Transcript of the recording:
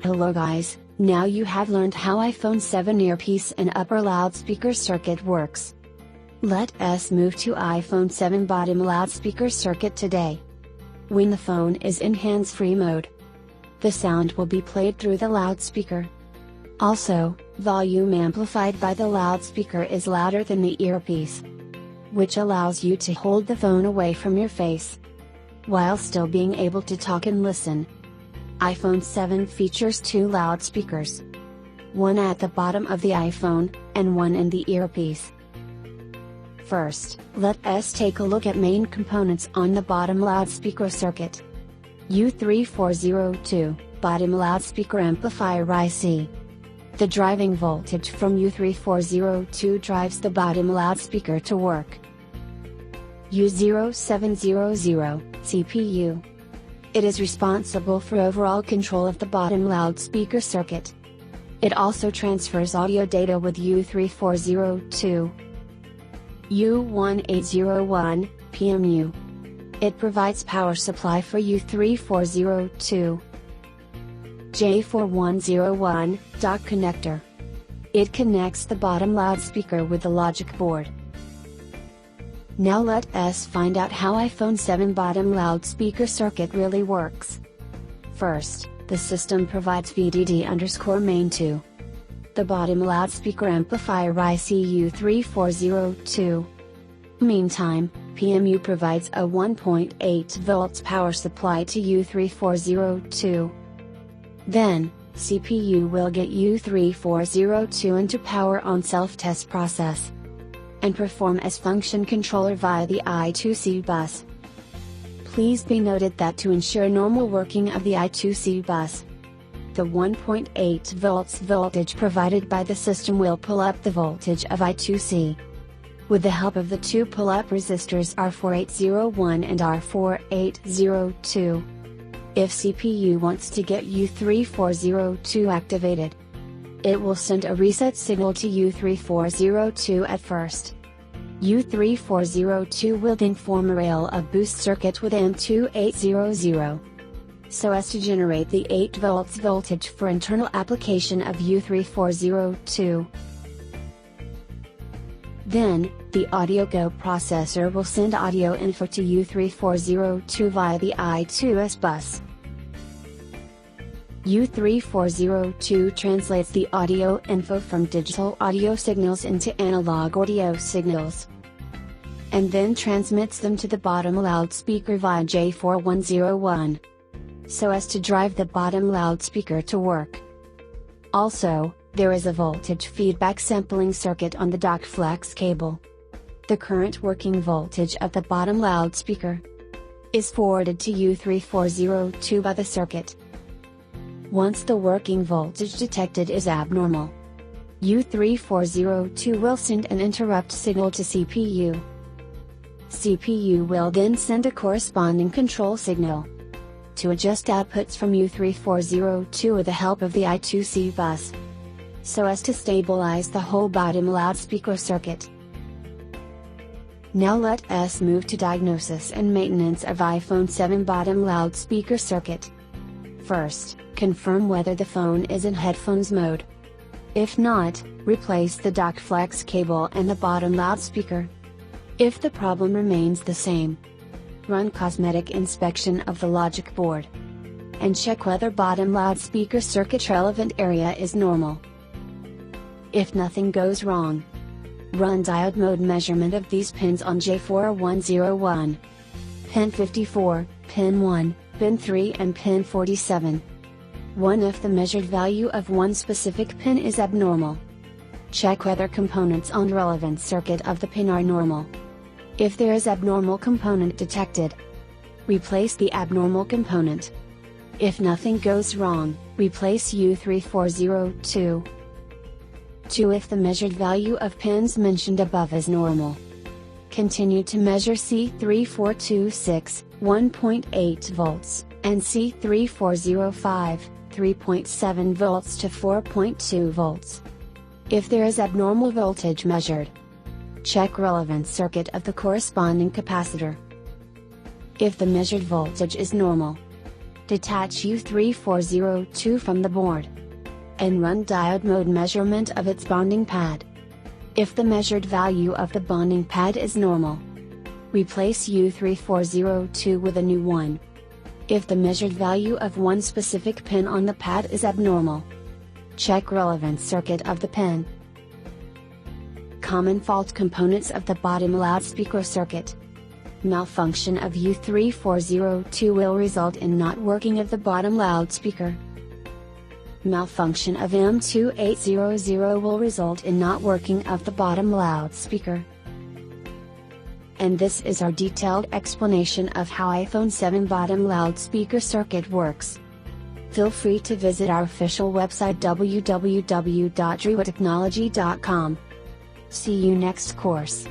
Hello guys, now you have learned how iPhone 7 earpiece and upper loudspeaker circuit works. Let us move to iPhone 7 bottom loudspeaker circuit today. When the phone is in hands-free mode, the sound will be played through the loudspeaker. Also, volume amplified by the loudspeaker is louder than the earpiece, which allows you to hold the phone away from your face, while still being able to talk and listen. iPhone 7 features two loudspeakers, one at the bottom of the iPhone, and one in the earpiece. First, let us take a look at main components on the bottom loudspeaker circuit. U3402, bottom loudspeaker amplifier IC. The driving voltage from U3402 drives the bottom loudspeaker to work. U0700, CPU. It is responsible for overall control of the bottom loudspeaker circuit. It also transfers audio data with U3402. U1801, PMU. It provides power supply for U3402. J4101, dock connector. It connects the bottom loudspeaker with the logic board. Now let us find out how iPhone 7 bottom loudspeaker circuit really works. First, the system provides VDD_main to the bottom loudspeaker amplifier IC U3402. Meantime, PMU provides a 1.8 volts power supply to U3402. Then, CPU will get U3402 into power on self-test process, and perform as function controller via the I2C bus. Please be noted that to ensure normal working of the I2C bus, the 1.8 volts voltage provided by the system will pull up the voltage of I2C. With the help of the two pull-up resistors R4801 and R4802. If CPU wants to get U3402 activated, it will send a reset signal to U3402 at first. U3402 will then form a rail of boost circuit with M2800, so as to generate the 8 volts voltage for internal application of U3402. Then, the audio go processor will send audio info to U3402 via the I2S bus. U3402 translates the audio info from digital audio signals into analog audio signals, and then transmits them to the bottom loudspeaker via J4101, so as to drive the bottom loudspeaker to work. Also, there is a voltage feedback sampling circuit on the dock flex cable. The current working voltage of the bottom loudspeaker is forwarded to U3402 by the circuit. Once the working voltage detected is abnormal, U3402 will send an interrupt signal to CPU. CPU will then send a corresponding control signal to adjust outputs from U3402 with the help of the I2C bus, so as to stabilize the whole bottom loudspeaker circuit. Now let us move to diagnosis and maintenance of iPhone 7 bottom loudspeaker circuit. First, confirm whether the phone is in headphones mode. If not, replace the dock flex cable and the bottom loudspeaker. If the problem remains the same, run cosmetic inspection of the logic board, and check whether bottom loudspeaker circuit relevant area is normal. If nothing goes wrong, run diode mode measurement of these pins on J4101, pin 54, pin 1, pin 3 and pin 47. If the measured value of one specific pin is abnormal, check whether components on relevant circuit of the pin are normal. If there is abnormal component detected, replace the abnormal component. If nothing goes wrong, replace U3402. If the measured value of pins mentioned above is normal, continue to measure C3426, 1.8 volts, and C3405, 3.7 volts to 4.2 volts. If there is abnormal voltage measured, check relevant circuit of the corresponding capacitor. If the measured voltage is normal, Detach U3402 from the board. And run diode mode measurement of its bonding pad. If the measured value of the bonding pad is normal, replace U3402 with a new one. If the measured value of one specific pin on the pad is abnormal, check relevant circuit of the pin. Common fault components of the bottom loudspeaker circuit. Malfunction of U3402 will result in not working of the bottom loudspeaker. Malfunction of M2800 will result in not working of the bottom loudspeaker. And this is our detailed explanation of how iPhone 7 bottom loudspeaker circuit works. Feel free to visit our official website www.driwatechnology.com. See you next course.